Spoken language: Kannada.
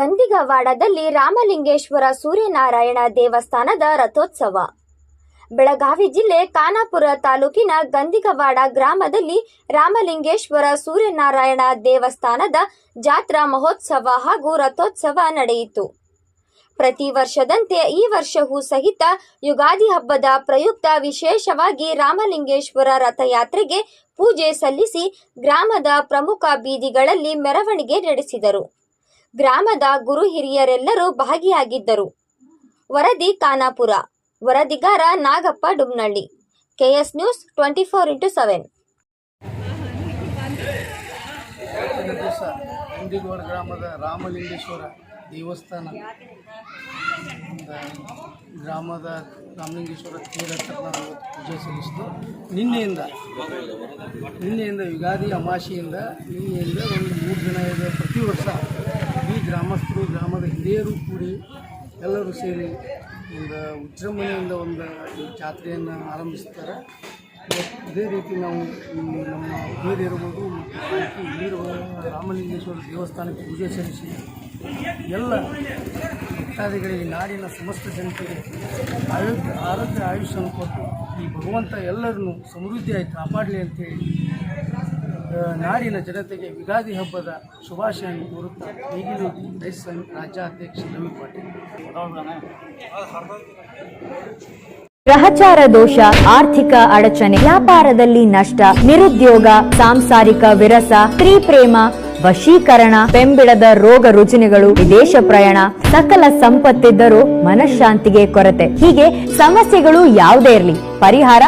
ಗಂದಿಗವಾಡದಲ್ಲಿ ರಾಮಲಿಂಗೇಶ್ವರ ಸೂರ್ಯನಾರಾಯಣ ದೇವಸ್ಥಾನದ ರಥೋತ್ಸವ. ಬೆಳಗಾವಿ ಜಿಲ್ಲೆ ಖಾನಾಪುರ ತಾಲೂಕಿನ ಗಂದಿಗವಾಡ ಗ್ರಾಮದಲ್ಲಿ ರಾಮಲಿಂಗೇಶ್ವರ ಸೂರ್ಯನಾರಾಯಣ ದೇವಸ್ಥಾನದ ಜಾತ್ರಾ ಮಹೋತ್ಸವ ಹಾಗೂ ರಥೋತ್ಸವ ನಡೆಯಿತು. ಪ್ರತಿ ವರ್ಷದಂತೆ ಈ ವರ್ಷವೂ ಸಹಿತ ಯುಗಾದಿ ಹಬ್ಬದ ಪ್ರಯುಕ್ತ ವಿಶೇಷವಾಗಿ ರಾಮಲಿಂಗೇಶ್ವರ ರಥಯಾತ್ರೆಗೆ ಪೂಜೆ ಸಲ್ಲಿಸಿ ಗ್ರಾಮದ ಪ್ರಮುಖ ಬೀದಿಗಳಲ್ಲಿ ಮೆರವಣಿಗೆ ನಡೆಸಿದರು. ಗ್ರಾಮದ ಗುರು ಹಿರಿಯರೆಲ್ಲರೂ ಭಾಗಿಯಾಗಿದ್ದರು. ವರದಿ ಖಾನಾಪುರ. ವರದಿಗಾರ Nagappa Dumnalli. KS news 24x7. Gandigawad ಗ್ರಾಮದ ರಾಮಲಿಂಗೇಶ್ವರ ದೇವಸ್ಥಾನ ಗ್ರಾಮದ ರಾಮಲಿಂಗೇಶ್ವರ ತೀರ್ಥನ ಪೂಜೆ ಸಲ್ಲಿಸಿತು. ನಿನ್ನೆಯಿಂದ ಯುಗಾದಿ ಅಮಾವಾಸ್ಯೆಯಿಂದ ನಿನ್ನೆಯಿಂದ ಒಂದು 3 ದಿನ ಇದೆ. ಪ್ರತಿ ವರ್ಷ ಈ ಗ್ರಾಮಸ್ಥರು ಗ್ರಾಮದ ಹಿರಿಯರು ಕೂಡಿ ಎಲ್ಲರೂ ಸೇರಿ ಒಂದು ವಿಜೃಂಭಣೆಯಿಂದ ಒಂದು ಜಾತ್ರೆಯನ್ನು ಆರಂಭಿಸ್ತಾರೆ. ಇದೇ ರೀತಿ ನಾವು ನಮ್ಮ ಹಿರಿಯರಿರ್ಬೋದು ಮತ್ತು ಇಲ್ಲಿರುವ ರಾಮಲಿಂಗೇಶ್ವರ ದೇವಸ್ಥಾನಕ್ಕೆ ಪೂಜೆ ಸಲ್ಲಿಸಿ ಎಲ್ಲ ಭಕ್ತಾದಿಗಳಿಗೆ ನಾಡಿನ ಸಮಸ್ತ ಜನತೆಗೆ ಆರೋಗ್ಯ ಆಯುಷ್ಯನ್ನು ಕೊಟ್ಟು ಈ ಭಗವಂತ ಎಲ್ಲರನ್ನೂ ಸಮೃದ್ಧಿಯಾಗಿ ಕಾಪಾಡಲಿ ಅಂತೇಳಿ ನಾಡಿನ ಜನತೆಗೆ ಯುಗಾದಿ ಹಬ್ಬದ ಶುಭಾಶಯವನ್ನು ಕೋರುತ್ತಾ ಈಗಿನ ರೈತ ಸಂಘ ರಾಜ್ಯಾಧ್ಯಕ್ಷ ರವಿ ಪಾಟೀಲ್. ಗ್ರಹಚಾರ ದೋಷ, ಆರ್ಥಿಕ ಅಡಚಣೆ, ವ್ಯಾಪಾರದಲ್ಲಿ ನಷ್ಟ, ನಿರುದ್ಯೋಗ, ಸಾಂಸಾರಿಕ ವಿರಸ, ಸ್ತ್ರೀ ಪ್ರೇಮ, ವಶೀಕರಣ, ಬೆಂಬಿಡದ ರೋಗ ರುಜಿನಗಳು, ವಿದೇಶ ಪ್ರಯಾಣ, ಸಕಲ ಸಂಪತ್ತಿದ್ದರೂ ಮನಃಶಾಂತಿಗೆ ಕೊರತೆ, ಹೀಗೆ ಸಮಸ್ಯೆಗಳು ಯಾವುದೇ ಇರಲಿ ಪರಿಹಾರ